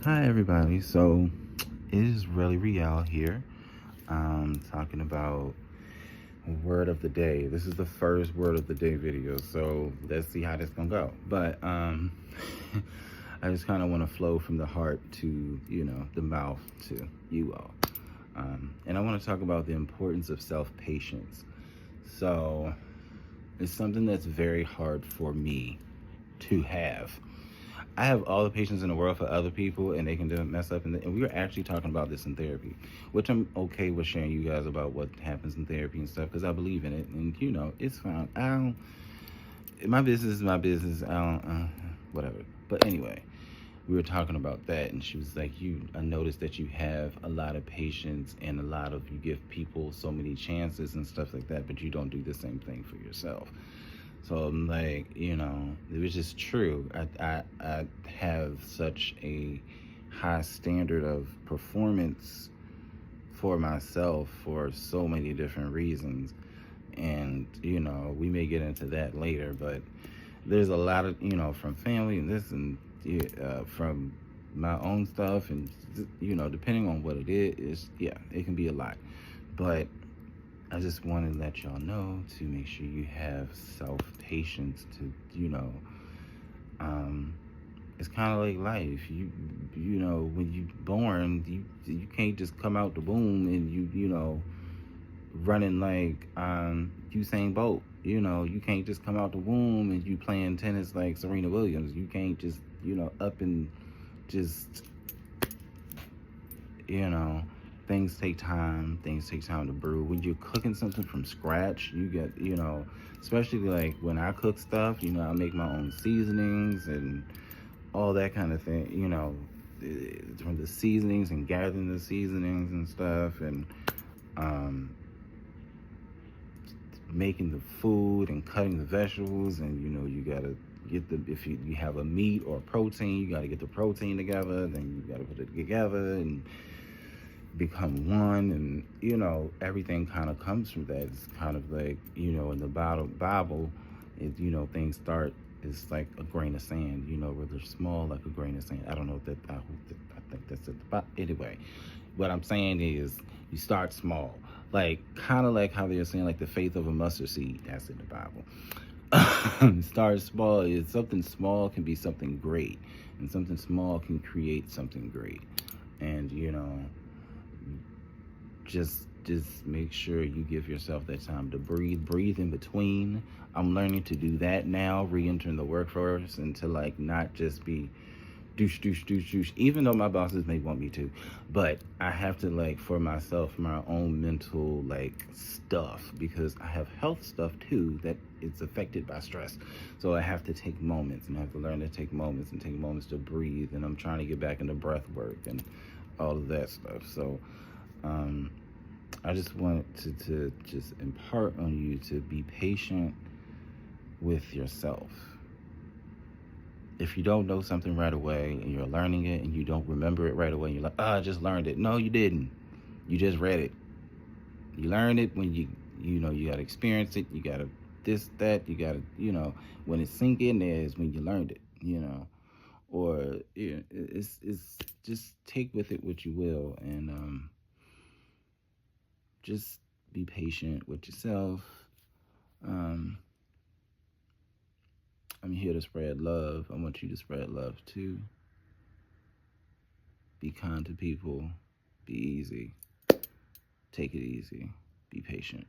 Hi everybody. So it is RellyVision here. Talking about word of the day. This is the first word of the day video, so let's see how this gonna go. But I just kind of want to flow from the heart to the mouth to you all, and I want to talk about the importance of self-patience. So it's something that's very hard for me to have. I have all the patience in the world for other people, and they can do it, mess up. And we were actually talking about this in therapy, which I'm okay with sharing you guys about what happens in therapy and stuff because I believe in it, and it's fine. I don't. My business is my business. I don't. Whatever. But anyway, we were talking about that, and she was like, I noticed that you have a lot of patience and you give people so many chances and stuff like that, but you don't do the same thing for yourself." So I'm like, it was just true. I have such a high standard of performance for myself for so many different reasons. And, we may get into that later, but there's a lot of, from family and this and from my own stuff. And, depending on what it is, yeah, it can be a lot. But I just want to let y'all know to make sure you have self-patience to, it's kind of like life. When you born, you can't just come out the womb and running like Usain Bolt. You can't just come out the womb and you playing tennis like Serena Williams. You can't just, up and just, things take time. Things take time to brew. When you're cooking something from scratch, you get, especially like when I cook stuff, I make my own seasonings and all that kind of thing, from the seasonings and gathering the seasonings and stuff, and making the food and cutting the vegetables, and you gotta get if you have a meat or a protein, you gotta get the protein together, then you gotta put it together and become one, and everything kind of comes from that. It's kind of like in the Bible, things start. It's like a grain of sand, where they're small like a grain of sand. I don't know if that. I think that's it. But anyway, what I'm saying is you start small, like kind of like how they're saying like the faith of a mustard seed. That's in the Bible. Start small. Is something small can be something great, and something small can create something great. And just make sure you give yourself that time to breathe in between. I'm learning to do that now, re-entering the workforce, and to like not just be douche, even though my bosses may want me to, but I have to, like, for myself, my own mental like stuff, because I have health stuff too that it's affected by stress. So I have to take moments, and I have to learn to take moments to breathe, and I'm trying to get back into breath work and all of that stuff. So I just wanted to just impart on you to be patient with yourself. If you don't know something right away and you're learning it and you don't remember it right away, and you're like, I just learned it. No, you didn't. You just read it. You learn it when you gotta experience it. You gotta this, that, you gotta, when it sink in there is when you learned it, or it's just take with it what you will, and just be patient with yourself. I'm here to spread love. I want you to spread love too. Be kind to people. Be easy. Take it easy. Be patient.